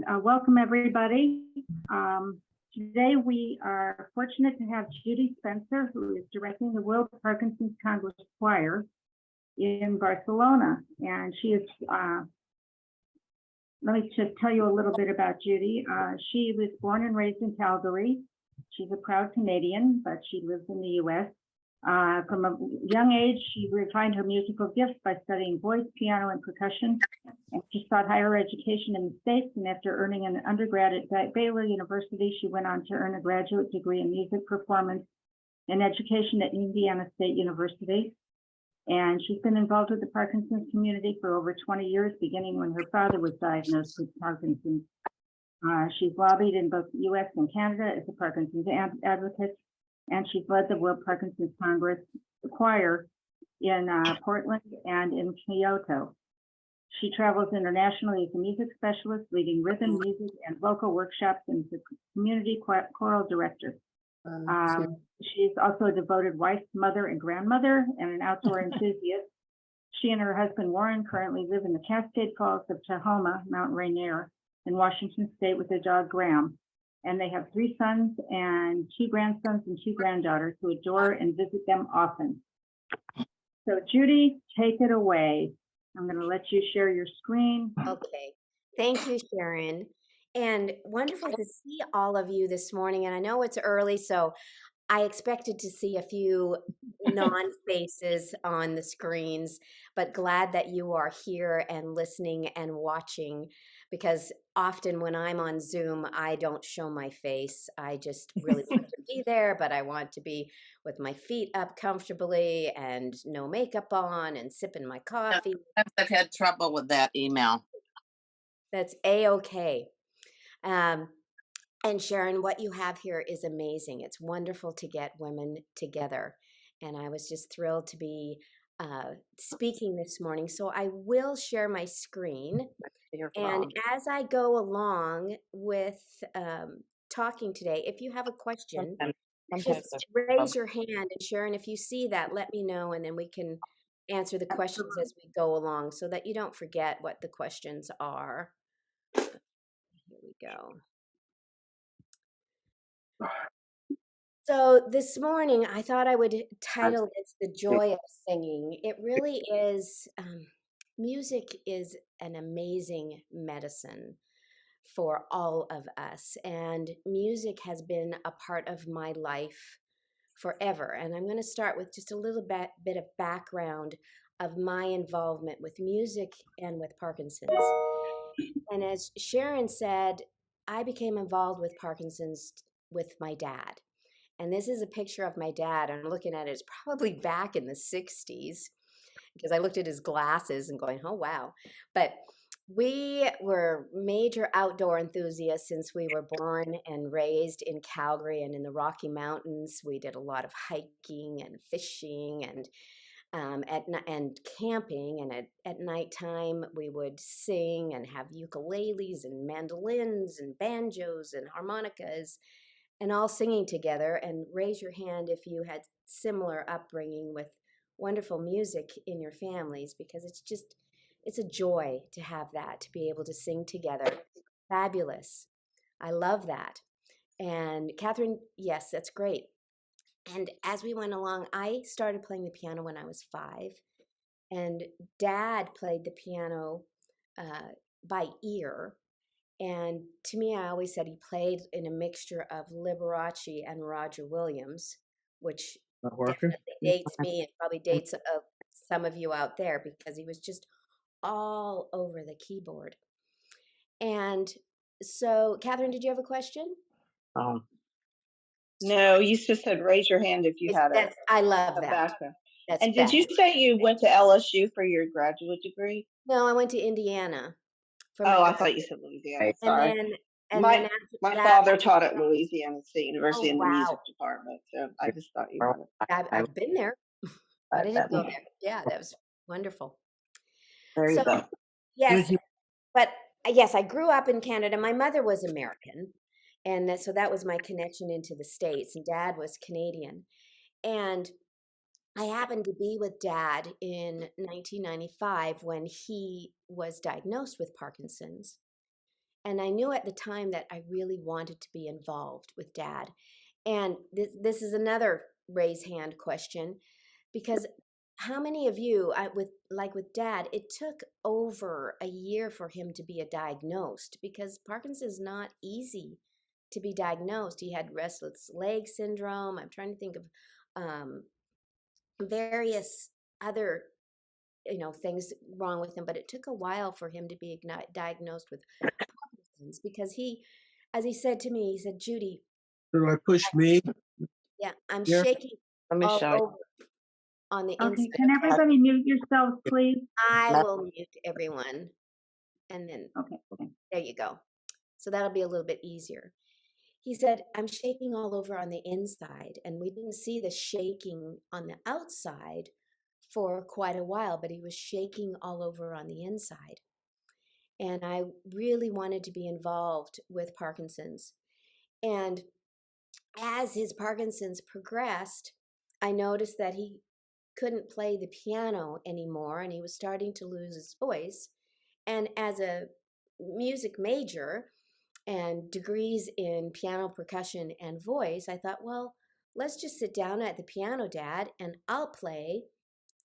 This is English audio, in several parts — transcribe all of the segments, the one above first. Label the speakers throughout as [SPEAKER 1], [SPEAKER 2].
[SPEAKER 1] And welcome everybody. Today we are fortunate to have Judi Spencer, who is directing the World Parkinson's Congress Choir in Barcelona. And she is, let me just tell you a little bit about Judi. She was born and raised in Calgary. She's a proud Canadian, but she lives in the US. From a young age, she refined her musical gifts by studying voice, piano, and percussion. And she sought higher education in the States, and after earning an undergrad at Baylor University, she went on to earn a graduate degree in music performance and education at Indiana State University. And she's been involved with the Parkinson's community for over 20 years, beginning when her father was diagnosed with Parkinson's. She's lobbied in both the US and Canada as a Parkinson's advocate, and she's led the World Parkinson's Congress Choir in Portland and in Kyoto. She travels internationally as a music specialist, leading rhythm, music, and vocal workshops, and as a community choral director. She's also a devoted wife, mother, and grandmother, and an outdoor enthusiast. She and her husband, Warren, currently live in the Cascade Falls of Tahoma, Mount Rainier, in Washington State with their dog, Graham. And they have 3 sons and 2 grandsons and 2 granddaughters who adore and visit them often. So Judi, take it away. I'm going to let you share your screen.
[SPEAKER 2] Okay. Thank you, Sharon. And wonderful to see all of you this morning. And I know it's early, so I expected to see a few non-faces on the screens, but glad that you are here and listening and watching, because often when I'm on Zoom, I don't show my face. I just really want to be there, but I want to be with my feet up comfortably and no makeup on and sipping my coffee.
[SPEAKER 3] I've had trouble with that email.
[SPEAKER 2] That's A-okay. And Sharon, what you have here is amazing. It's wonderful to get women together. And I was just thrilled to be speaking this morning. So I will share my screen. And as I go along with talking today, if you have a question, just raise your hand. And Sharon, if you see that, let me know. And then we can answer the questions as we go along so that you don't forget what the questions are. Here we go. So this morning, I thought I would title this The Joy of Singing. It really is, music is an amazing medicine for all of us. And music has been a part of my life forever. And I'm going to start with just a little bit of background of my involvement with music and with Parkinson's. And as Sharon said, I became involved with Parkinson's with my dad. And this is a picture of my dad. I'm looking at it. It's probably back in the 60s because I looked at his glasses and going, oh, wow. But we were major outdoor enthusiasts since we were born and raised in Calgary and in the Rocky Mountains. We did a lot of hiking and fishing and camping. And at nighttime, we would sing and have ukuleles and mandolins and banjos and harmonicas, and all singing together. And raise your hand if you had similar upbringing with wonderful music in your families, because it's a joy to have that, to be able to sing together. Fabulous. I love that. And Catherine, yes, that's great. And as we went along, I started playing the piano when I was 5, and Dad played the piano by ear. And to me, I always said he played in a mixture of Liberace and Roger Williams, which definitely dates me and probably dates some of you out there, because he was just all over the keyboard. And so, Catherine, did you have a question?
[SPEAKER 4] No, you just said raise your hand if you had
[SPEAKER 2] I love
[SPEAKER 4] a
[SPEAKER 2] that.
[SPEAKER 4] background. And did you say you went to LSU for your graduate degree?
[SPEAKER 2] No, I went to Indiana.
[SPEAKER 4] I thought you said Louisiana. Sorry.
[SPEAKER 2] And
[SPEAKER 4] my father taught at Louisiana State University in the music department, so I just thought you wanted.
[SPEAKER 2] I've been there, but I didn't go there. Yeah, that was wonderful.
[SPEAKER 4] There you go.
[SPEAKER 2] Yes, but yes, I grew up in Canada. My mother was American, and so that was my connection into the States. And Dad was Canadian, and I happened to be with Dad in 1995 when he was diagnosed with Parkinson's. And I knew at the time that I really wanted to be involved with Dad. And this is another raise hand question, because how many of you, with Dad, it took over a year for him to be diagnosed, because Parkinson's is not easy to be diagnosed. He had restless leg syndrome. I'm trying to think of various other things wrong with him, but it took a while for him to be diagnosed with Parkinson's, because he, as he said to me, he said, Judi,
[SPEAKER 5] Do I push me
[SPEAKER 2] yeah, I'm
[SPEAKER 5] here?
[SPEAKER 2] shaking
[SPEAKER 4] Let me
[SPEAKER 2] all
[SPEAKER 4] show you.
[SPEAKER 2] over on the
[SPEAKER 1] Okay,
[SPEAKER 2] inside.
[SPEAKER 1] can everybody mute yourselves, please?
[SPEAKER 2] I
[SPEAKER 3] That-
[SPEAKER 2] will mute everyone, and then
[SPEAKER 1] Okay,
[SPEAKER 2] there you go. So that'll be a little bit easier. He said, I'm shaking all over on the inside, and we didn't see the shaking on the outside for quite a while, but he was shaking all over on the inside. And I really wanted to be involved with Parkinson's. And as his Parkinson's progressed, I noticed that he couldn't play the piano anymore, and he was starting to lose his voice. And as a music major and degrees in piano, percussion, and voice, I thought, well, let's just sit down at the piano, Dad, and I'll play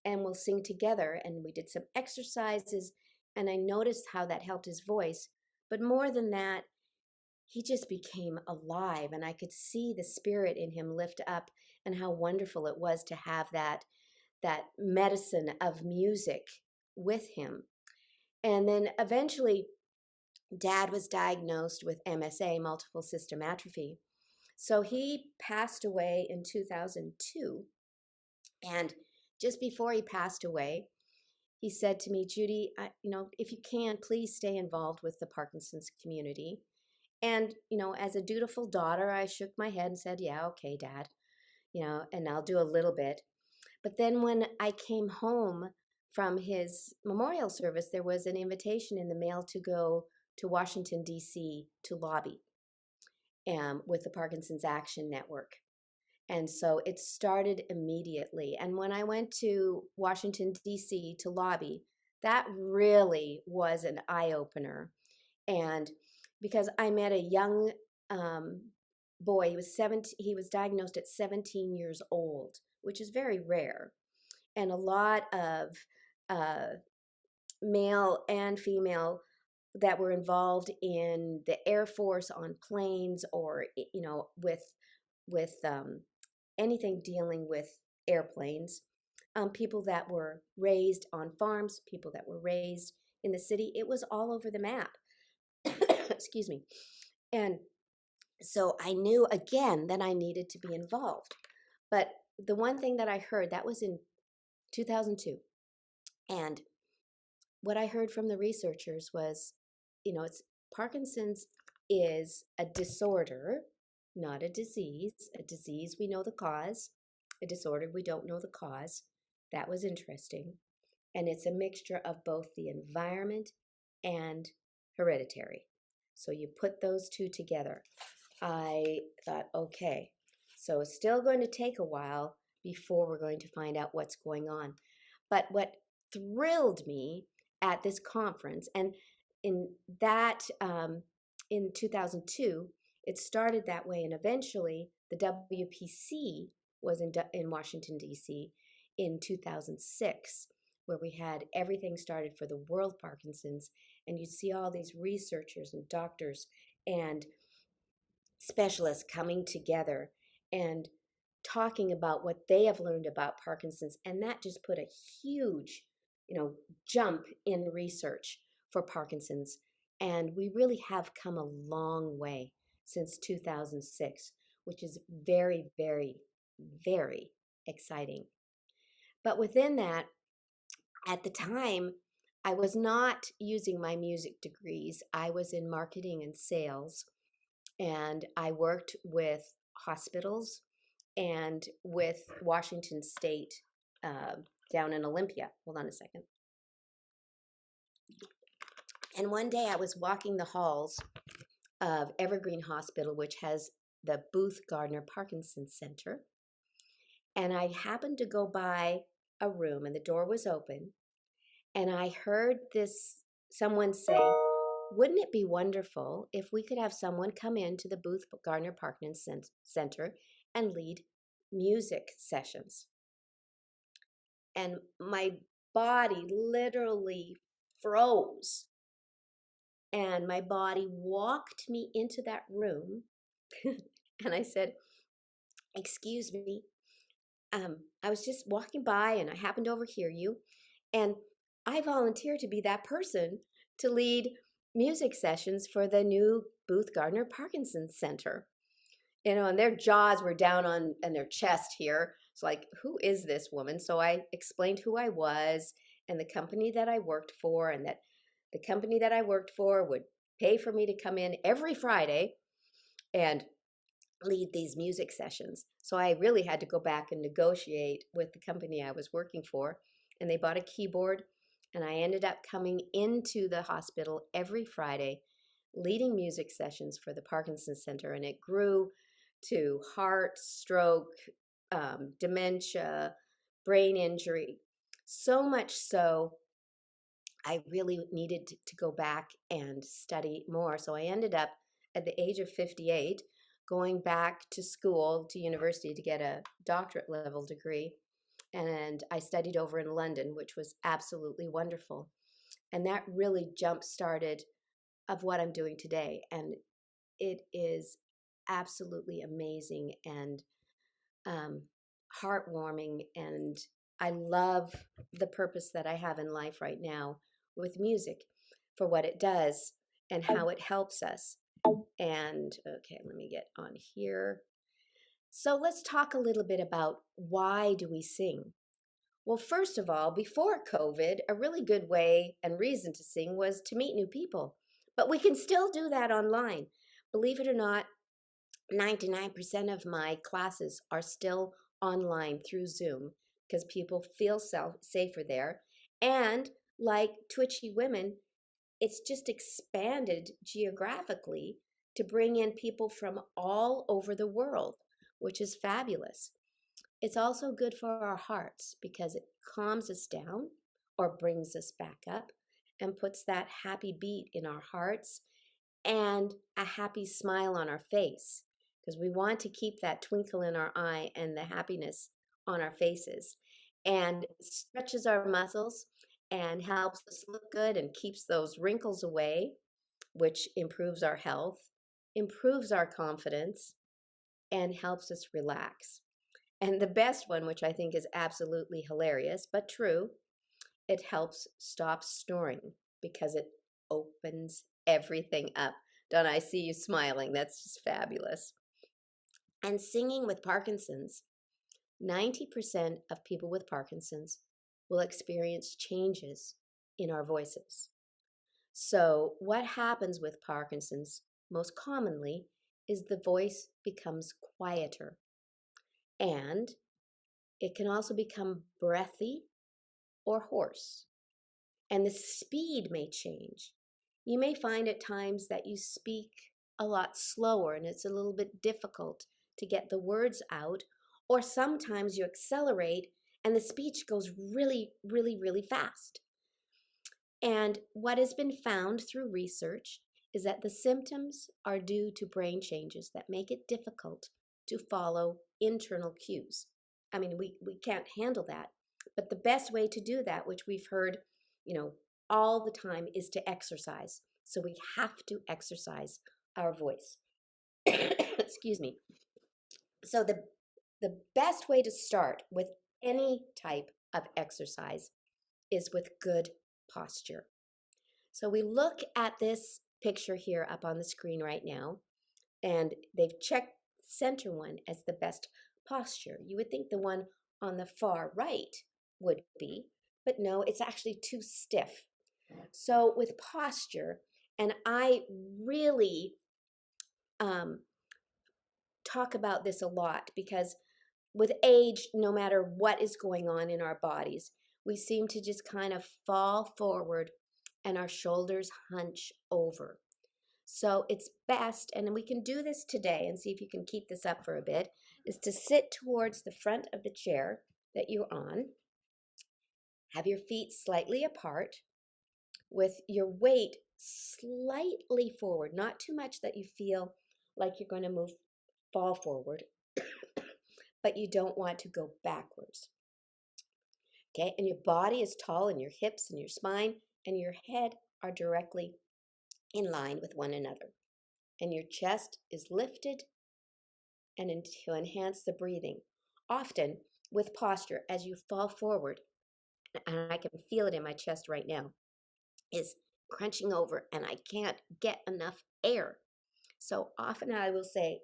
[SPEAKER 2] and we'll sing together. And we did some exercises, and I noticed how that helped his voice. But more than that, he just became alive, and I could see the spirit in him lift up, and how wonderful it was to have that medicine of music with him. And then eventually Dad was diagnosed with MSA, multiple system atrophy. So he passed away in 2002. And just before he passed away, he said to me, Judi, if you can, please stay involved with the Parkinson's community. And, as a dutiful daughter, I shook my head and said, yeah, okay, Dad, and I'll do a little bit. But then when I came home from his memorial service, there was an invitation in the mail to go to Washington, D.C. to lobby with the Parkinson's Action Network. And so it started immediately. And when I went to Washington, D.C. to lobby, that really was an eye-opener. And because I met a young boy, he was diagnosed at 17 years old, which is very rare. And a lot of male and female that were involved in the Air Force on planes, or with anything dealing with airplanes, people that were raised on farms, people that were raised in the city. It was all over the map. Excuse me. And so I knew again that I needed to be involved. But the one thing that I heard, that was in 2002. And what I heard from the researchers was, it's Parkinson's is a disorder, not a disease. A disease, we know the cause. A disorder, we don't know the cause. That was interesting. And it's a mixture of both the environment and hereditary. So you put those two together. I thought, okay, so it's still going to take a while before we're going to find out what's going on. But what thrilled me at this conference, and in that, in 2002, it started that way, and eventually the WPC was in Washington, D.C. in 2006, where we had everything started for the World Parkinson's, and you'd see all these researchers and doctors and specialists coming together and talking about what they have learned about Parkinson's. And that just put a huge, jump in research for Parkinson's. And we really have come a long way since 2006, which is very, very, very exciting. But within that, at the time, I was not using my music degrees. I was in marketing and sales, and I worked with hospitals and with Washington State down in Olympia. Hold on a second. And one day I was walking the halls of Evergreen Hospital, which has the Booth Gardner Parkinson Center. And I happened to go by a room, and the door was open. And I heard someone say, wouldn't it be wonderful if we could have someone come into the Booth Gardner Parkinson Center and lead music sessions? And my body literally froze. And my body walked me into that room. And I said, excuse me, I was just walking by and I happened to overhear you. And I volunteered to be that person to lead music sessions for the new Booth Gardner Parkinson Center. And their jaws were down on their chest here. It's like, who is this woman? So I explained who I was and the company that I worked for, and that the company that I worked for would pay for me to come in every Friday and lead these music sessions. So I really had to go back and negotiate with the company I was working for, and they bought a keyboard, and I ended up coming into the hospital every Friday leading music sessions for the Parkinson Center, and it grew to heart, stroke, dementia, brain injury. So much so, I really needed to go back and study more. So I ended up at the age of 58 going back to school, to university, to get a doctorate level degree. And I studied over in London, which was absolutely wonderful. And that really jump-started of what I'm doing today. And it is absolutely amazing and heartwarming. And I love the purpose that I have in life right now with music, for what it does and how it helps us. And okay, let me get on here. So let's talk a little bit about, why do we sing? Well, first of all, before COVID, a really good way and reason to sing was to meet new people. But we can still do that online. Believe it or not, 99% of my classes are still online through Zoom because people feel safer there. And like Twitchy Women, it's just expanded geographically to bring in people from all over the world, which is fabulous. It's also good for our hearts because it calms us down or brings us back up and puts that happy beat in our hearts and a happy smile on our face, because we want to keep that twinkle in our eye and the happiness on our faces. And it stretches our muscles and helps us look good and keeps those wrinkles away, which improves our health, improves our confidence, and helps us relax. And the best one, which I think is absolutely hilarious, but true, it helps stop snoring because it opens everything up. Donna, I see you smiling. That's just fabulous. And singing with Parkinson's, 90% of people with Parkinson's will experience changes in our voices. So what happens with Parkinson's most commonly is the voice becomes quieter, and it can also become breathy or hoarse. And the speed may change. You may find at times that you speak a lot slower and it's a little bit difficult to get the words out, or sometimes you accelerate and the speech goes really, really, really fast. And what has been found through research is that the symptoms are due to brain changes that make it difficult to follow internal cues. I mean, we can't handle that. But the best way to do that, which we've heard, all the time, is to exercise. So we have to exercise our voice. Excuse me. So the best way to start with any type of exercise is with good posture. So we look at this picture here up on the screen right now, and they've checked center one as the best posture. You would think the one on the far right would be, but no, it's actually too stiff. So with posture, and I really talk about this a lot, because with age, no matter what is going on in our bodies, we seem to just kind of fall forward and our shoulders hunch over. So it's best, and we can do this today and see if you can keep this up for a bit, is to sit towards the front of the chair that you're on. Have your feet slightly apart with your weight slightly forward, not too much that you feel like you're going to fall forward, but you don't want to go backwards. Okay, and your body is tall, and your hips and your spine and your head are directly in line with one another. And your chest is lifted and to enhance the breathing. Often with posture, as you fall forward, and I can feel it in my chest right now, is crunching over and I can't get enough air. So often I will say,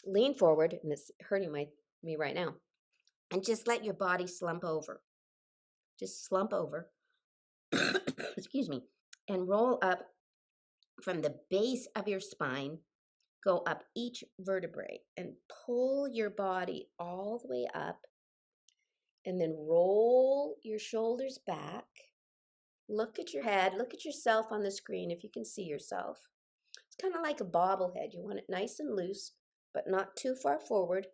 [SPEAKER 2] lean forward, and it's hurting me right now, and just let your body slump over. Just slump over, excuse me, and roll up from the base of your spine, go up each vertebrae and pull your body all the way up, and then roll your shoulders back. Look at your head, look at yourself on the screen if you can see yourself. It's kind of like a bobblehead. You want it nice and loose, but not too far forward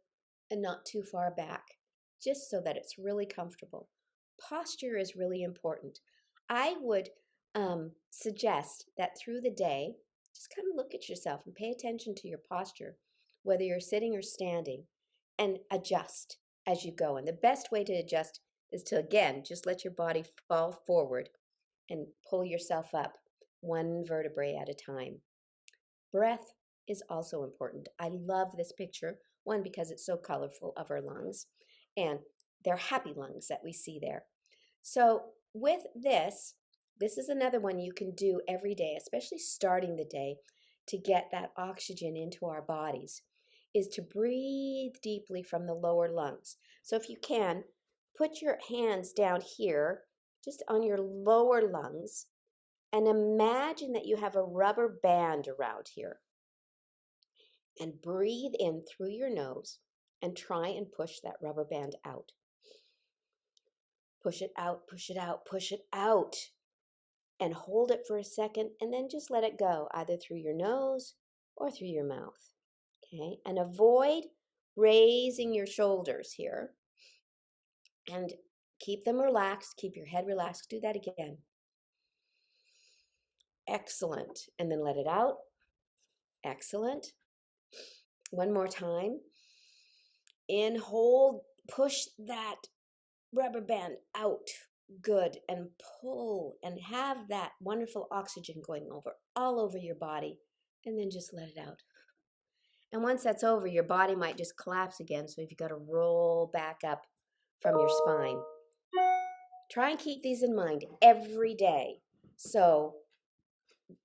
[SPEAKER 2] and not too far back, just so that it's really comfortable. Posture is really important. I would suggest that through the day, just kind of look at yourself and pay attention to your posture, whether you're sitting or standing, and adjust as you go. And the best way to adjust is to, again, just let your body fall forward and pull yourself up one vertebrae at a time. Breath is also important. I love this picture, one, because it's so colorful, of our lungs, and they're happy lungs that we see there. So with this is another one you can do every day, especially starting the day, to get that oxygen into our bodies, is to breathe deeply from the lower lungs. So if you can, put your hands down here, just on your lower lungs, and imagine that you have a rubber band around here. And breathe in through your nose and try and push that rubber band out. Push it out, push it out, push it out. And hold it for a second, and then just let it go, either through your nose or through your mouth. Okay? And avoid raising your shoulders here. And keep them relaxed. Keep your head relaxed. Do that again. Excellent. And then let it out. Excellent. One more time. In, hold, push that rubber band out. Good. And pull and have that wonderful oxygen going all over your body. And then just let it out. And once that's over, your body might just collapse again. So you've got to roll back up from your spine. Try and keep these in mind every day. So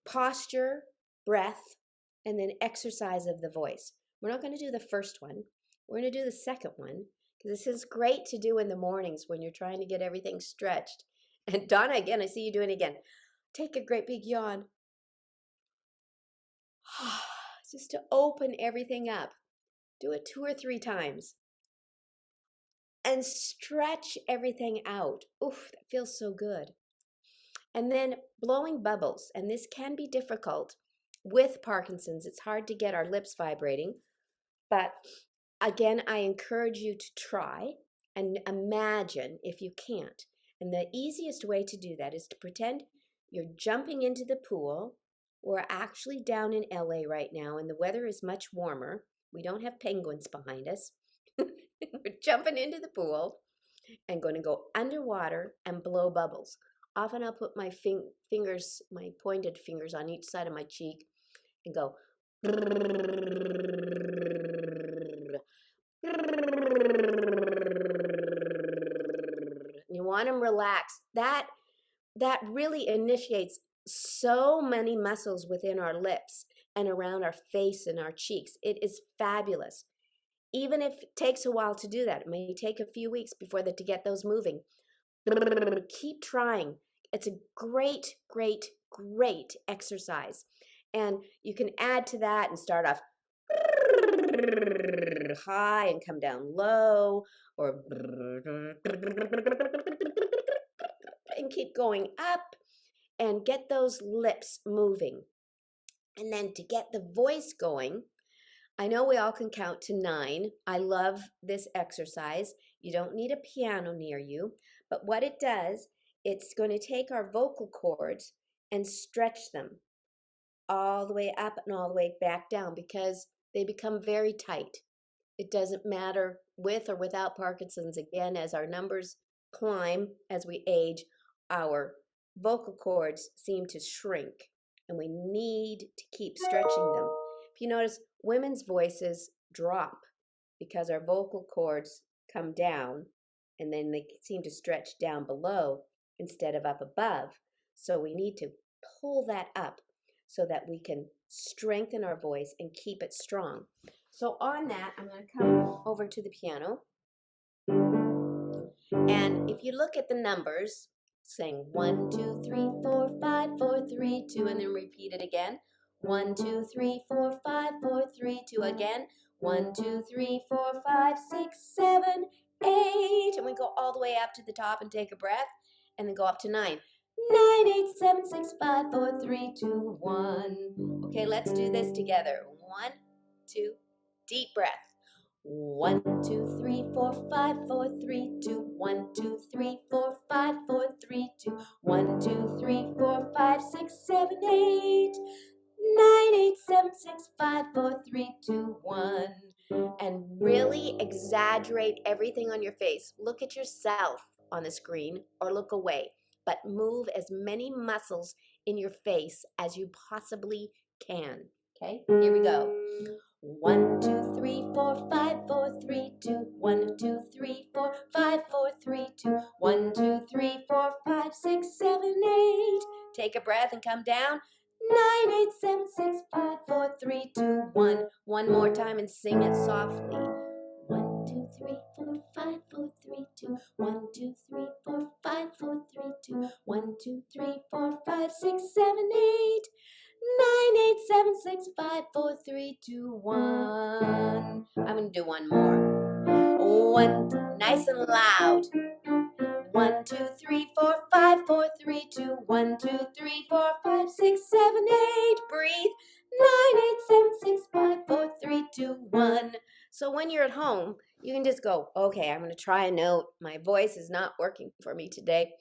[SPEAKER 2] posture, breath, and then exercise of the voice. We're not going to do the first one. We're going to do the second one, because this is great to do in the mornings when you're trying to get everything stretched. And Donna, again, I see you doing it again. Take a great big yawn. Just to open everything up. Do it 2 or 3 times. And stretch everything out. Oof, that feels so good. And then blowing bubbles. And this can be difficult with Parkinson's. It's hard to get our lips vibrating. But again, I encourage you to try and imagine if you can't. And the easiest way to do that is to pretend you're jumping into the pool. We're actually down in LA right now, and the weather is much warmer. We don't have penguins behind us. We're jumping into the pool and going to go underwater and blow bubbles. Often I'll put my fingers, my pointed fingers on each side of my cheek and go. You want them relaxed. That really initiates so many muscles within our lips and around our face and our cheeks. It is fabulous. Even if it takes a while to do that, it may take a few weeks before to get those moving. Keep trying. It's a great, great, great exercise. And you can add to that and start off high and come down low, or and keep going up and get those lips moving. And then to get the voice going, I know we all can count to 9. I love this exercise. You don't need a piano near you, but what it does, it's going to take our vocal cords and stretch them all the way up and all the way back down, because they become very tight. It doesn't matter with or without Parkinson's. Again, as our numbers climb as we age, our vocal cords seem to shrink, and we need to keep stretching them. If you notice, women's voices drop because our vocal cords come down, and then they seem to stretch down below instead of up above. So we need to pull that up so that we can strengthen our voice and keep it strong. So on that, I'm going to come over to the piano. And if you look at the numbers, sing 1, 2, 3, 4, 5, 4, 3, 2, and then repeat it again. 1, 2, 3, 4, 5, 4, 3, 2 again. 1, 2, 3, 4, 5, 6, 7, 8. And we go all the way up to the top and take a breath. And then go up to 9. 9, 8, 7, 6, 5, 4, 3, 2, 1. Okay, let's do this together. 1, 2, deep breath. 1, 2, 3, 4, 5, 4, 3, 2. 1, 2, 3, 4, 5, 4, 3, 2. 1, 2, 3, 4, 5, 6, 7, 8. 9, 8, 7, 6, 5, 4, 3, 2, 1. And really exaggerate everything on your face. Look at yourself on the screen or look away, but move as many muscles in your face as you possibly can. Okay, here we go. 1, 2, 3, 4, 5, 4, 3, 2. 1, 2, 3, 4, 5, 4, 3, 2. 1, 2, 3, 4, 5, 6, 7, 8. Take a breath and come down. 9, 8, 7, 6, 5, 4, 3, 2, 1. One more time and sing it softly. 1, 2, 3, 4, 5, 4, 3, 2. 1, 2, 3, 4, 5, 4, 3, 2. 1, 2, 3, 4, 5, 6, 7, 8. 9, 8, 7, 6, 5, 4, 3, 2, 1. I'm going to do one more. 1, nice and loud. 1, 2, 3, 4, 5, 4, 3, 2. 1, 2, 3, 4, 5, 6, 7, 8. Breathe. 9, 8, 7, 6, 5, 4, 3, 2, 1. So when you're at home, you can just go, okay, I'm going to try a note. My voice is not working for me today.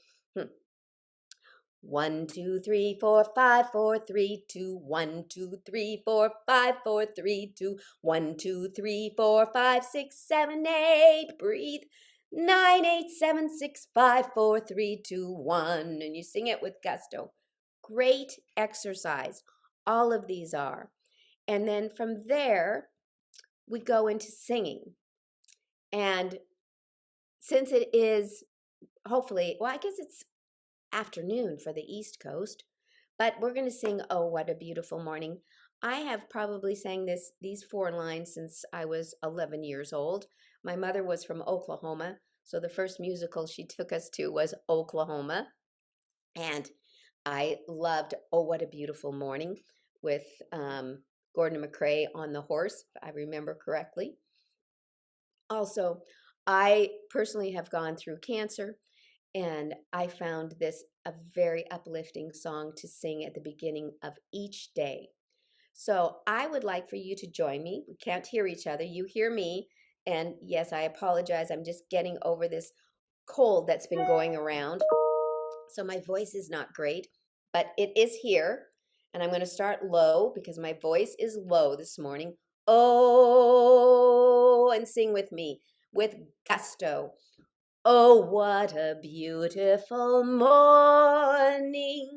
[SPEAKER 2] 1, 2, 3, 4, 5, 4, 3, 2. 1, 2, 3, 4, 5, 4, 3, 2. 1, 2, 3, 4, 5, 6, 7, 8. Breathe. 9, 8, 7, 6, 5, 4, 3, 2, 1. And you sing it with gusto. Great exercise. All of these are. And then from there, we go into singing. And since it is hopefully, well, I guess it's afternoon for the East Coast, but we're going to sing Oh, What a Beautiful Morning. I have probably sang these 4 lines since I was 11 years old. My mother was from Oklahoma, so the first musical she took us to was Oklahoma, and I loved Oh, What a Beautiful Morning with Gordon McRae on the horse, if I remember correctly. Also, I personally have gone through cancer, and I found this a very uplifting song to sing at the beginning of each day. So I would like for you to join me. We can't hear each other. You hear me. And yes, I apologize. I'm just getting over this cold that's been going around. So my voice is not great, but it is here. And I'm going to start low because my voice is low this morning. Oh, and sing with me with gusto. Oh, what a beautiful morning.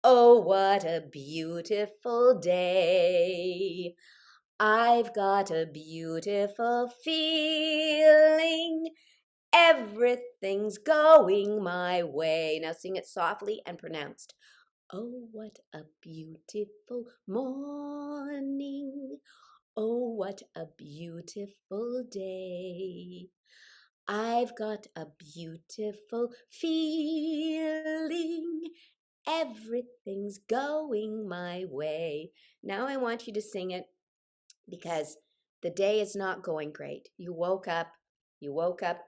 [SPEAKER 2] Oh, what a beautiful day. I've got a beautiful feeling. Everything's going my way. Now sing it softly and pronounced. Oh, what a beautiful morning. Oh, what a beautiful day. I've got a beautiful feeling. Everything's going my way. Now I want you to sing it because the day is not going great. You woke up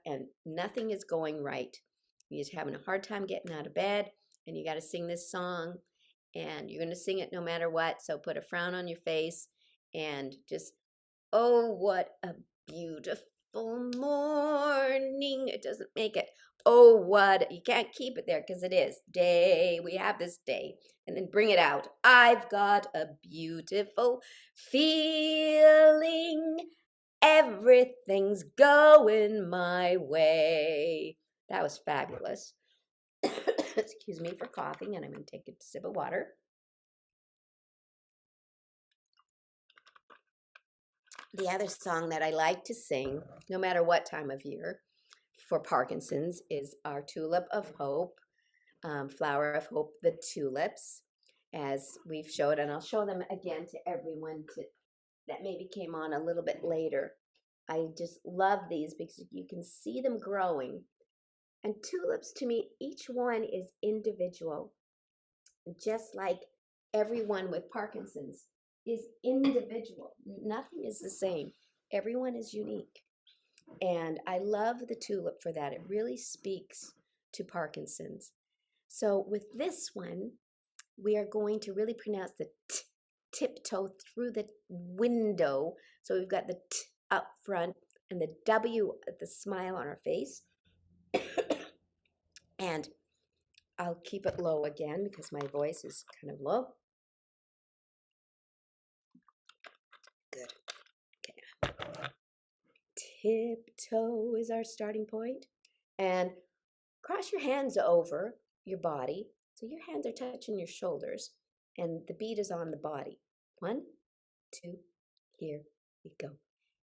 [SPEAKER 2] and nothing is going right. You're just having a hard time getting out of bed, and you got to sing this song, and you're going to sing it no matter what. So put a frown on your face and just, oh, what a beautiful morning. It doesn't make it. Oh, what? You can't keep it there because it is. Day, we have this day. And then bring it out. I've got a beautiful feeling. Everything's going my way. That was fabulous. Excuse me for coughing, and I'm going to take a sip of water. The other song that I like to sing, no matter what time of year, for Parkinson's is our Tulip of Hope, Flower of Hope, the Tulips, as we've showed, and I'll show them again to everyone that maybe came on a little bit later. I just love these because you can see them growing. And tulips, to me, each one is individual, just like everyone with Parkinson's is individual. Nothing is the same. Everyone is unique. And I love the tulip for that. It really speaks to Parkinson's. So with this one, we are going to really pronounce the t, tiptoe through the window. So we've got the t up front and the W, the smile on our face. And I'll keep it low again because my voice is kind of low. Good. Okay. Tiptoe is our starting point. And cross your hands over your body. So your hands are touching your shoulders and the beat is on the body. 1, 2, here we go.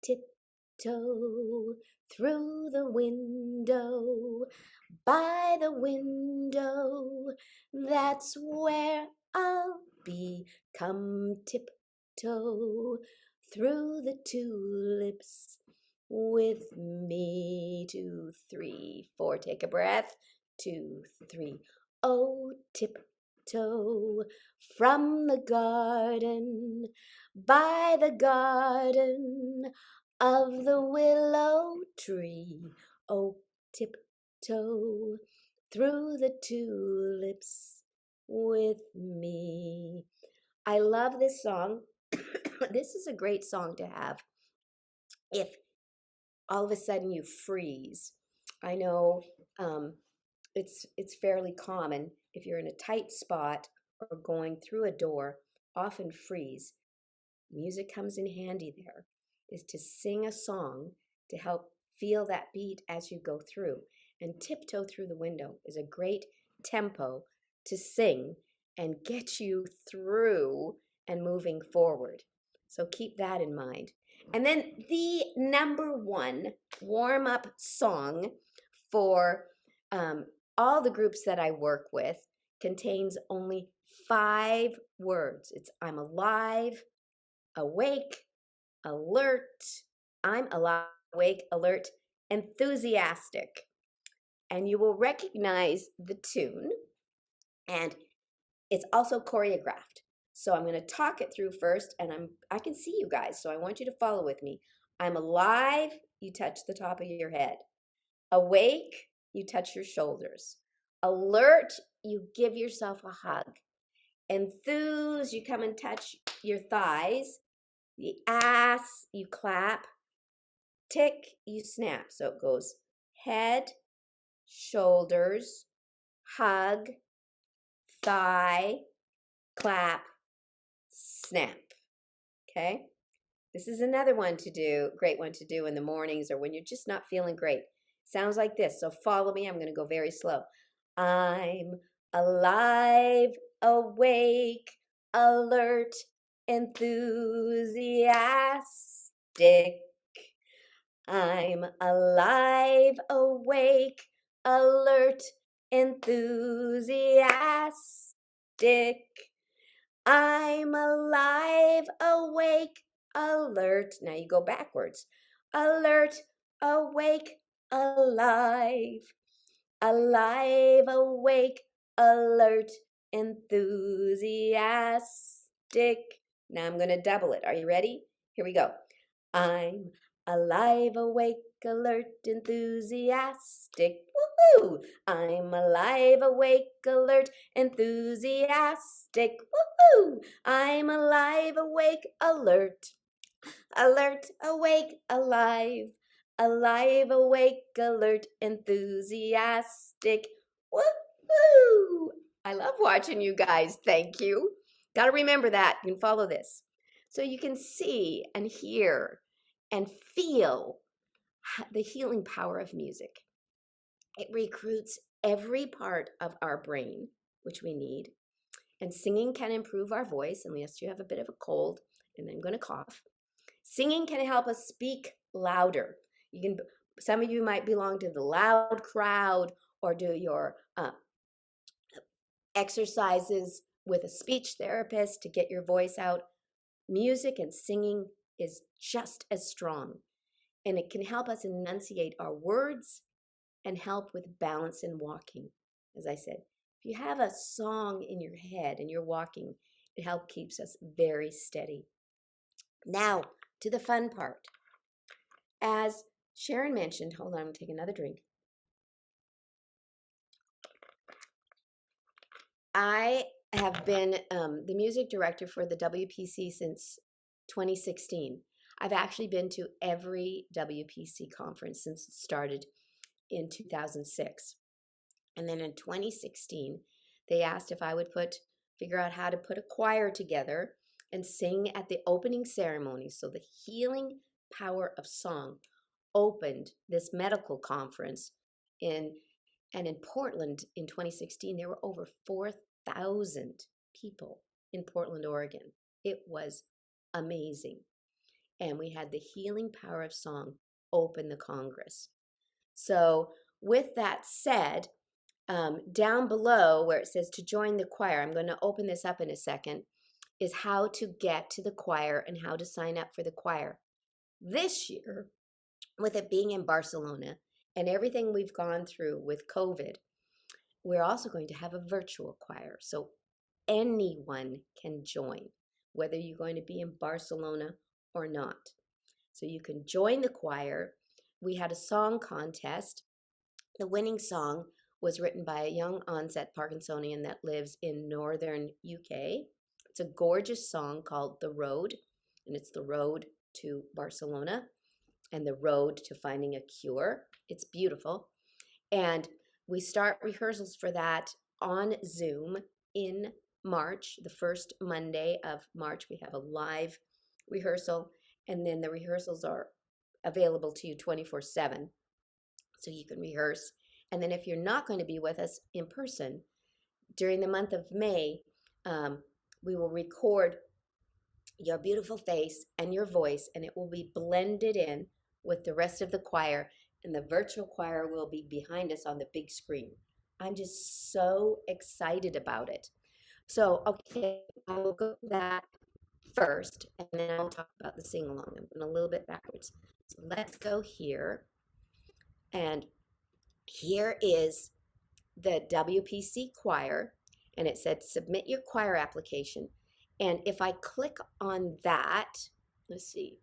[SPEAKER 2] Tiptoe through the window, by the window, that's where I'll be. Come tiptoe through the tulips with me. 2, 3, 4. Take a breath. 2, 3. Oh, tiptoe from the garden, by the garden of the willow tree. Oh, tiptoe through the tulips with me. I love this song. This is a great song to have if all of a sudden you freeze. I know it's fairly common if you're in a tight spot or going through a door, often freeze. Music comes in handy there, is to sing a song to help feel that beat as you go through. And Tiptoe Through the Window is a great tempo to sing and get you through and moving forward. So keep that in mind. And then the number one warm-up song for all the groups that I work with contains only 5 words. It's I'm alive, awake, alert. I'm alive, awake, alert, enthusiastic. And you will recognize the tune, and it's also choreographed. So I'm going to talk it through first, and I can see you guys, so I want you to follow with me. I'm alive, you touch the top of your head. Awake, you touch your shoulders. Alert, you give yourself a hug. Enthuse, you come and touch your thighs. The ass, you clap. Tick, you snap. So it goes head, shoulders, hug, thigh, clap, snap. Okay? This is another one to do, great one to do in the mornings or when you're just not feeling great. Sounds like this. So follow me. I'm going to go very slow. I'm alive, awake, alert, enthusiastic. I'm alive, awake, alert, enthusiastic. I'm alive, awake, alert. Now you go backwards. Alert, awake, alive. Alive, awake, alert, enthusiastic. Now I'm going to double it. Are you ready? Here we go. I'm alive, awake, alert, enthusiastic. Woohoo! I'm alive, awake, alert, enthusiastic. Woohoo! I'm alive, awake, alert. Alert, awake, alive. alive, awake, alert, enthusiastic. Woohoo! I love watching you guys. Thank you. Got to remember that. You can follow this. So you can see and hear and feel the healing power of music. It recruits every part of our brain, which we need. And singing can improve our voice, unless you have a bit of a cold, and I'm going to cough. Singing can help us speak louder. Some of you might belong to the loud crowd or do your exercises with a speech therapist to get your voice out. Music and singing is just as strong, and it can help us enunciate our words and help with balance in walking. As I said, if you have a song in your head and you're walking, it helps keeps us very steady. Now, to the fun part. As Sharon mentioned, hold on, I'm going to take another drink. I have been the music director for the WPC since 2016. I've actually been to every WPC conference since it started in 2006. And then in 2016, they asked if I would figure out how to put a choir together and sing at the opening ceremony. So the healing power of song opened this medical conference in Portland in 2016. There were over 4,000 people in Portland, Oregon. It was amazing. And we had the healing power of song open the Congress. So with that said, down below where it says to join the choir, I'm going to open this up in a second, is how to get to the choir and how to sign up for the choir. This year, with it being in Barcelona and everything we've gone through with COVID, we're also going to have a virtual choir. So anyone can join, whether you're going to be in Barcelona or not. So you can join the choir. We had a song contest. The winning song was written by a young onset Parkinsonian that lives in northern UK. It's a gorgeous song called The Road, and it's the road to Barcelona and the road to finding a cure. It's beautiful. And we start rehearsals for that on Zoom in March. The first Monday of March, we have a live rehearsal, and then the rehearsals are available to you 24/7. So you can rehearse. And then if you're not going to be with us in person, during the month of May, we will record your beautiful face and your voice, and it will be blended in with the rest of the choir, and the virtual choir will be behind us on the big screen. I'm just so excited about it. So, okay, I will go to that first, and then I'll talk about the sing-along. I'm going a little bit backwards. So let's go here. And here is the WPC choir, and it said submit your choir application. And if I click on that, let's see,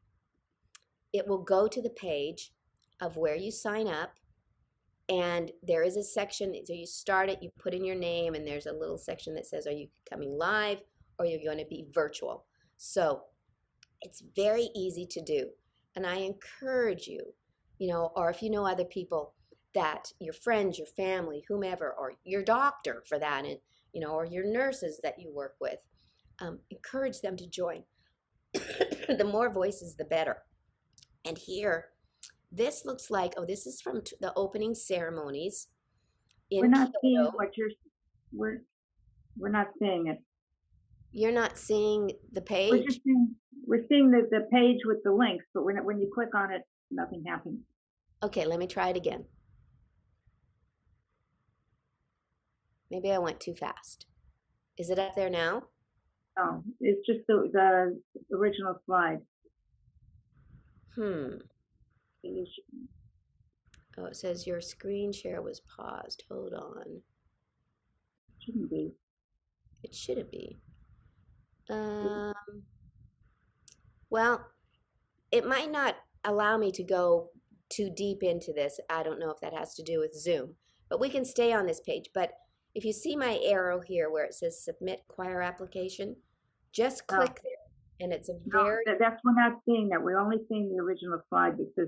[SPEAKER 2] it will go to the page of where you sign up, and there is a section, so you start it, you put in your name, and there's a little section that says, are you coming live or you're going to be virtual? So it's very easy to do. And I encourage you, or if you know other people that your friends, your family, whomever, or your doctor for that, and or your nurses that you work with, encourage them to join. The more voices, the better. And here, this looks like, this is from the opening ceremonies in
[SPEAKER 1] We're not seeing
[SPEAKER 2] Kyoto.
[SPEAKER 1] what we're not seeing it.
[SPEAKER 2] You're not seeing the page?
[SPEAKER 1] We're seeing the page with the links, but when you click on it, nothing happens.
[SPEAKER 2] Okay, let me try it again. Maybe I went too fast. Is it up there now?
[SPEAKER 1] Oh, it's just the original slide.
[SPEAKER 2] Oh, it says your screen share was paused. Hold on.
[SPEAKER 1] Shouldn't be.
[SPEAKER 2] It shouldn't be. Well, it might not allow me to go too deep into this. I don't know if that has to do with Zoom, but we can stay on this page. But if you see my arrow here where it says submit choir application, just click there, and it's a very...
[SPEAKER 1] No, that's we're not seeing that. We're only seeing the original slide that says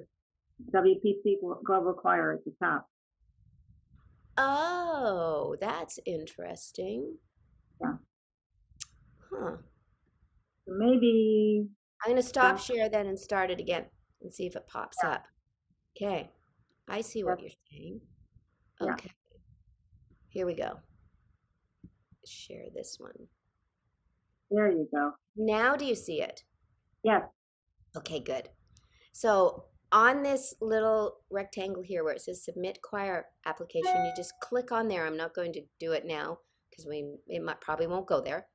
[SPEAKER 1] WPC Global Choir at the top.
[SPEAKER 2] Oh, that's interesting.
[SPEAKER 1] Yeah.
[SPEAKER 2] Huh.
[SPEAKER 1] Maybe.
[SPEAKER 2] I'm going to stop share then and start it again and see if it pops up. Okay. I see what you're saying.
[SPEAKER 1] Yeah.
[SPEAKER 2] Okay. Here we go. Share this one.
[SPEAKER 1] There you go.
[SPEAKER 2] Now do you see it?
[SPEAKER 1] Yes.
[SPEAKER 2] Okay, good. So on this little rectangle here where it says submit choir application, you just click on there. I'm not going to do it now because probably won't go there.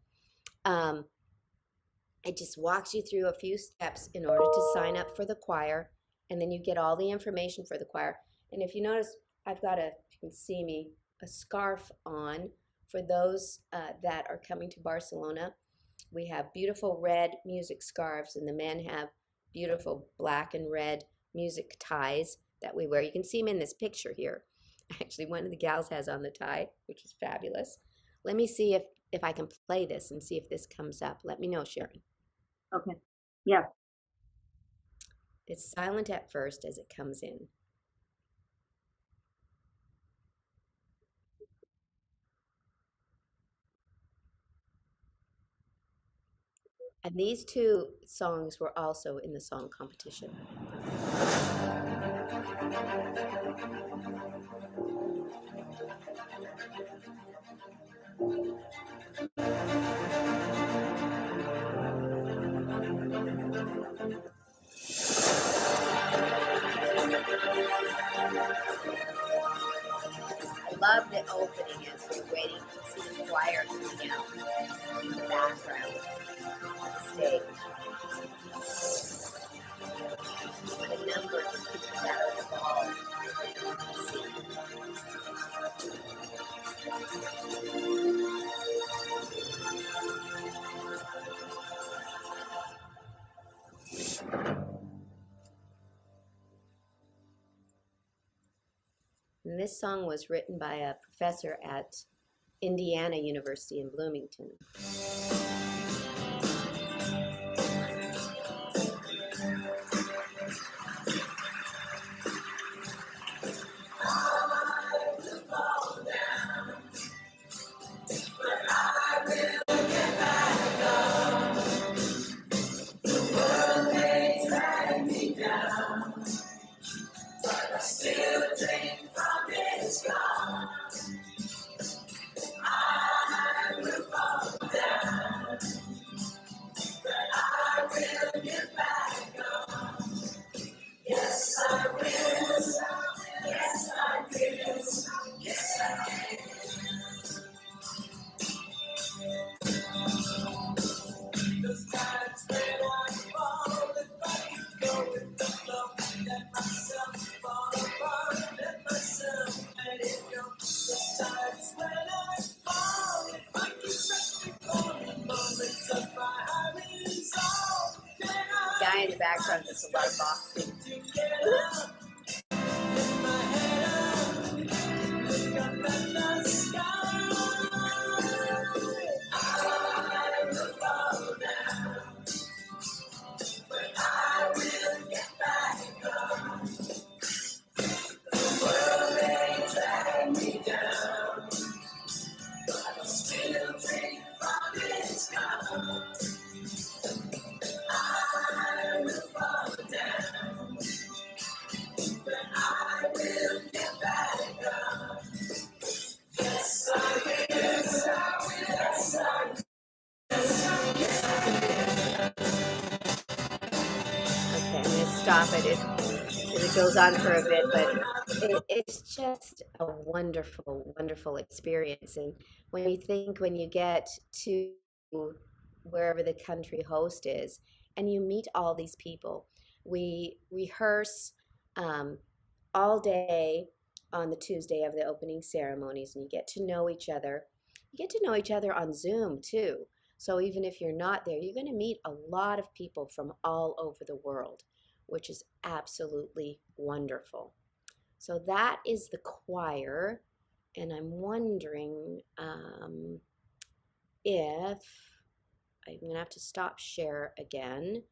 [SPEAKER 2] It just walks you through a few steps in order to sign up for the choir, and then you get all the information for the choir. And if you notice, I've got you can see me, a scarf on for those that are coming to Barcelona. We have beautiful red music scarves, and the men have beautiful black and red music ties that we wear. You can see them in this picture here. Actually, one of the gals has on the tie, which is fabulous. Let me see if I can play this and see if this comes up. Let me know, Sharon.
[SPEAKER 1] Okay. Yes.
[SPEAKER 2] It's silent at first as it comes in. And these two songs were also in the song competition. I love the opening as we're waiting to see the choir coming out in the background on the stage. The numbers of people that are involved. And this song was written by a professor at Indiana University in Bloomington. Guy in the background does a lot of boxing. Stop it. It goes on for a bit, but it's just a wonderful, wonderful experience. And when you get to wherever the country host is, and you meet all these people, we rehearse all day on the Tuesday of the opening ceremonies, and you get to know each other. You get to know each other on Zoom too. So even if you're not there, you're going to meet a lot of people from all over the world, which is absolutely wonderful. So that is the choir, and I'm wondering if I'm going to have to stop share again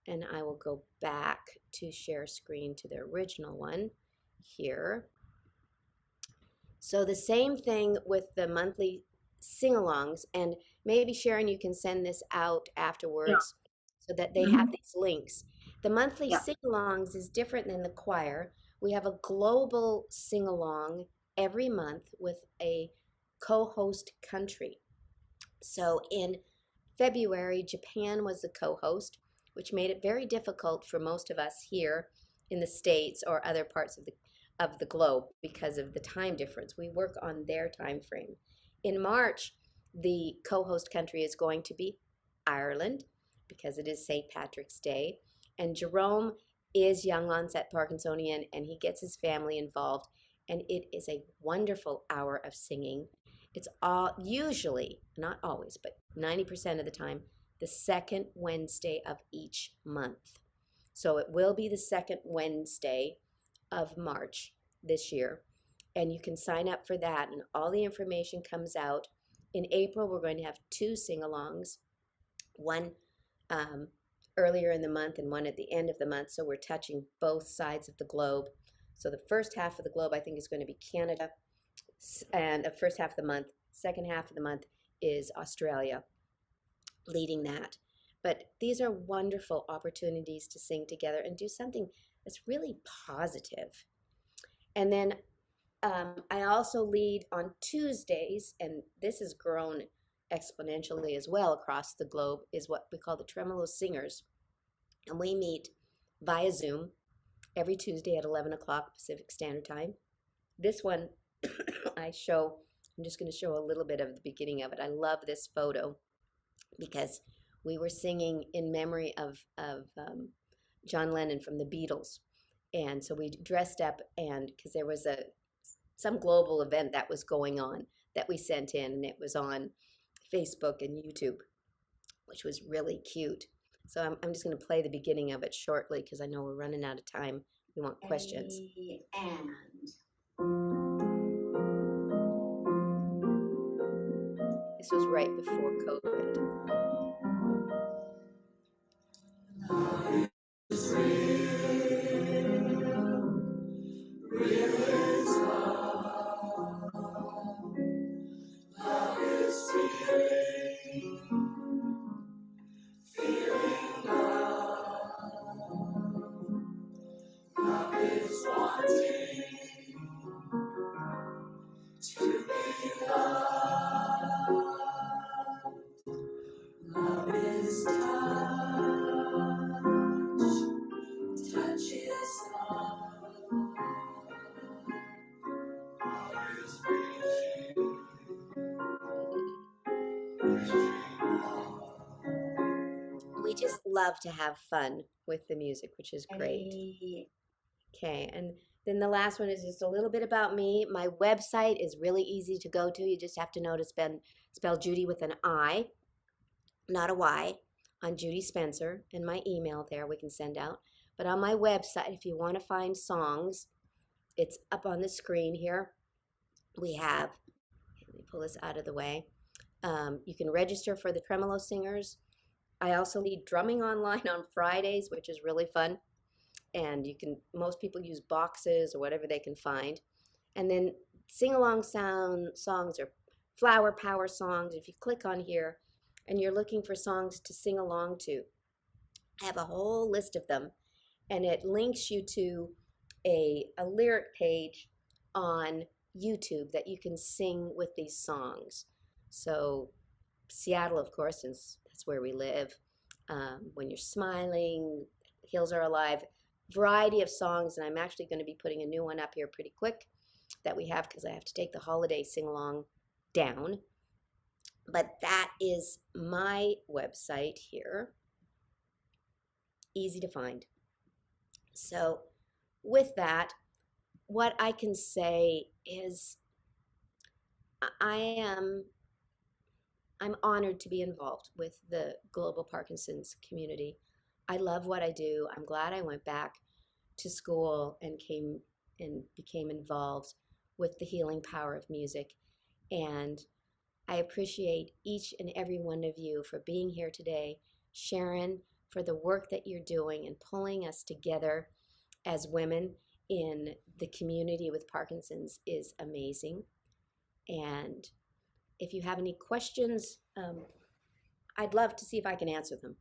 [SPEAKER 2] And I will go back to share screen to the original one here. So the same thing with the monthly sing-alongs, and maybe Sharon, you can send this out afterwards so that they have these links. The monthly
[SPEAKER 1] Yeah.
[SPEAKER 2] sing-alongs is different than the choir. We have a global sing-along every month with a co-host country. So in February, Japan was the co-host, which made it very difficult for most of us here in the States or other parts of the globe because of the time difference. We work on their time frame. In March, the co-host country is going to be Ireland because it is St. Patrick's Day. And Jerome is young onset Parkinsonian and he gets his family involved. And it is a wonderful hour of singing. It's all usually, not always, but 90% of the time, the second Wednesday of each month. So it will be the second Wednesday of March this year. And you can sign up for that and all the information comes out. In April, we're going to have 2 sing-alongs, one earlier in the month and one at the end of the month. So we're touching both sides of the globe. So the first half of the globe, I think, is going to be Canada, and the first half of the month, second half of the month is Australia leading that. But these are wonderful opportunities to sing together and do something that's really positive. And then I also lead on Tuesdays, and this has grown exponentially as well across the globe, is what we call the Tremolo Singers. And we meet via Zoom every Tuesday at 11 o'clock Pacific Standard Time. This one I'm just going to show a little bit of the beginning of it. I love this photo because we were singing in memory of John Lennon from the Beatles. And so we dressed up, and because there was some global event that was going on that we sent in, and it was on Facebook and YouTube, which was really cute. So I'm just going to play the beginning of it shortly because I know we're running out of time. We want questions. This was right before COVID. Love is real is love. Love is feeling love. Love is wanting to be loved. Love is touch. Touch is love. Love is reaching. We just love to have fun with the music, which is great. Okay, and then the last one is just a little bit about me. My website is really easy to go to. You just have to know to spell Judi with an I, not a Y, on Judi Spencer, and my email there we can send out. But on my website, if you want to find songs, it's up on the screen here. We have, let me pull this out of the way. You can register for the Tremolo Singers. I also lead drumming online on Fridays, which is really fun. And most people use boxes or whatever they can find. And then sing-along songs or flower power songs. If you click on here and you're looking for songs to sing along to, I have a whole list of them. And it links you to a lyric page on YouTube that you can sing with these songs. So Seattle, of course, since that's where we live. When You're Smiling, Hills Are Alive, variety of songs, and I'm actually going to be putting a new one up here pretty quick that we have because I have to take the holiday sing-along down. But that is my website here. Easy to find. So with that, what I can say is I'm honored to be involved with the global Parkinson's community. I love what I do. I'm glad I went back to school and became involved with the healing power of music. And I appreciate each and every one of you for being here today. Sharon, for the work that you're doing and pulling us together as women in the community with Parkinson's is amazing. And if you have any questions, I'd love to see if I can answer them.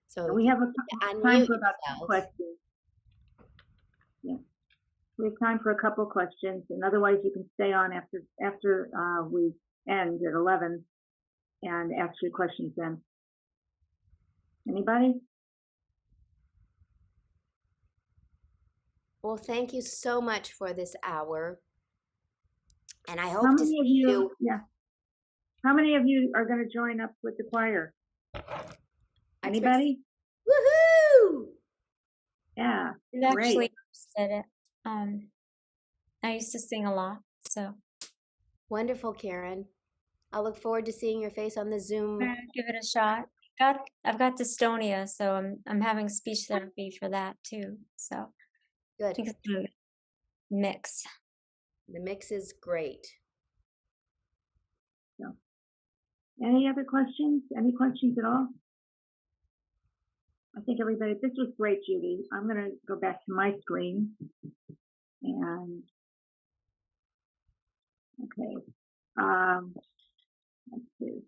[SPEAKER 2] So
[SPEAKER 1] We have time for about 2 questions. Yeah. We have time for a couple questions, and otherwise you can stay on after we end at 11 and ask your questions then. Anybody?
[SPEAKER 2] Well, thank you so much for this hour. And I
[SPEAKER 1] How
[SPEAKER 2] hope to
[SPEAKER 1] many
[SPEAKER 2] see
[SPEAKER 1] of you?
[SPEAKER 2] you.
[SPEAKER 1] Yeah. How many of you are going to join up with the choir? Anybody?
[SPEAKER 2] Woohoo!
[SPEAKER 1] Yeah.
[SPEAKER 5] And
[SPEAKER 1] Great.
[SPEAKER 5] actually said it. I used to sing a lot, so
[SPEAKER 2] Wonderful, Karen. I'll look forward to seeing your face on the Zoom.
[SPEAKER 5] give it a shot. I've got dystonia, so I'm having speech therapy for that too. So I
[SPEAKER 2] Good.
[SPEAKER 5] think it's a mix.
[SPEAKER 2] The mix is great.
[SPEAKER 1] So, any other questions? Any questions at all? I think everybody, this was great, Judi. I'm going to go back to my screen. And, okay. Let's see.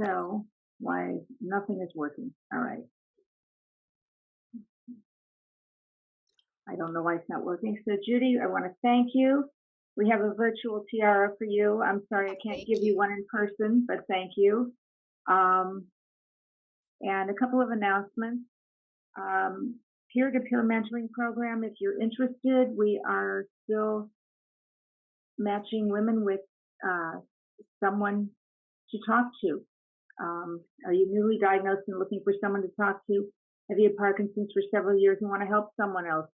[SPEAKER 1] So, why nothing is working. All right. I don't know why it's not working. So, Judi, I want to thank you. We have a virtual tiara for you. I'm sorry I can't give you one in person, but thank you. And a couple of announcements. Peer-to-peer mentoring program. If you're interested, we are still matching women with someone to talk to. Are you newly diagnosed and looking for someone to talk to? Have you had Parkinson's for several years and want to help someone else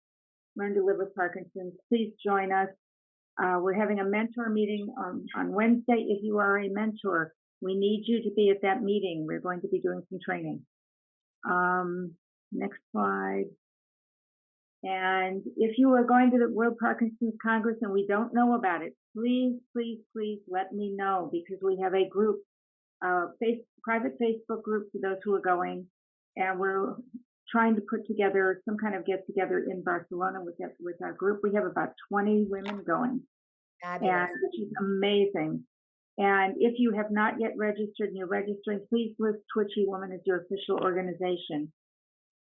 [SPEAKER 1] learn to live with Parkinson's? Please join us. We're having a mentor meeting on Wednesday. If you are a mentor, we need you to be at that meeting. We're going to be doing some training. Next slide. And if you are going to the World Parkinson's Congress and we don't know about it, please, please, please let me know, because we have a group, private Facebook group for those who are going, and we're trying to put together some kind of get together in Barcelona with our group. We have about 20 women going, and which is amazing. And if you have not yet registered and you're registering, please list Twitchy Woman as your official organization.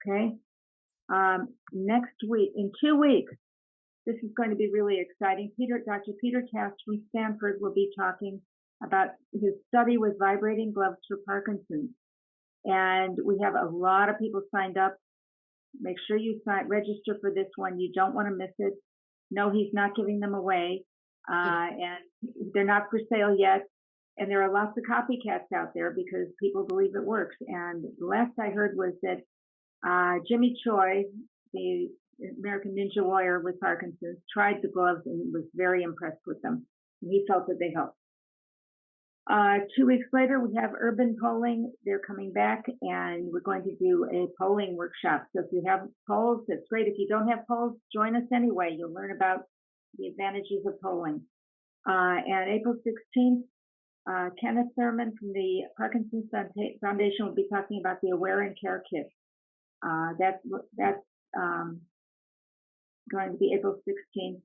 [SPEAKER 1] Okay. Next week, in 2 weeks, this is going to be really exciting. Dr. Peter Taft from Stanford will be talking about his study with vibrating gloves for Parkinson's. And we have a lot of people signed up. Make sure you register for this one. You don't want to miss it. No, he's not giving them away. And they're not for sale yet. And there are lots of copycats out there because people believe it works. And the last I heard was that Jimmy Choi, the American Ninja Warrior with Parkinson's, tried the gloves and was very impressed with them. And he felt that they helped. 2 weeks later, we have urban polling. They're coming back, and we're going to do a polling workshop. So if you have polls, that's great. If you don't have polls, join us anyway. You'll learn about the advantages of polling. And April 16th, Kenneth Thurman from the Parkinson's Foundation will be talking about the Aware and Care Kit. That's going to be April 16th.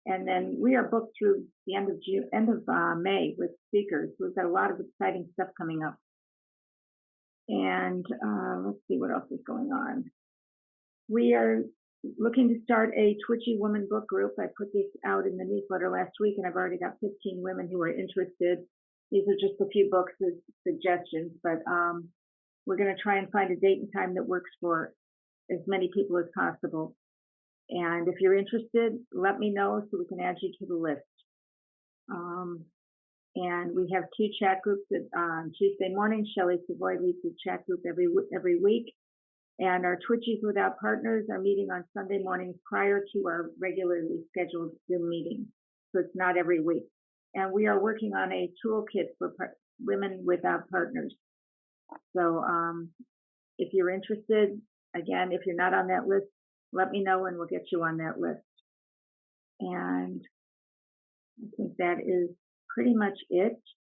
[SPEAKER 1] And then we are booked through the end of May with speakers. We've got a lot of exciting stuff coming up. And let's see what else is going on. We are looking to start a Twitchy Woman book group. I put this out in the newsletter last week, and I've already got 15 women who are interested. These are just a few books as suggestions, but we're going to try and find a date and time that works for as many people as possible. And if you're interested, let me know so we can add you to the list. And we have 2 chat groups on Tuesday morning. Shelley Savoy leads the chat group every week. And our Twitchies Without Partners are meeting on Sunday mornings prior to our regularly scheduled Zoom meeting. So it's not every week. And we are working on a toolkit for women without partners. So if you're interested, again, if you're not on that list, let me know and we'll get you on that list. And I think that is pretty much it.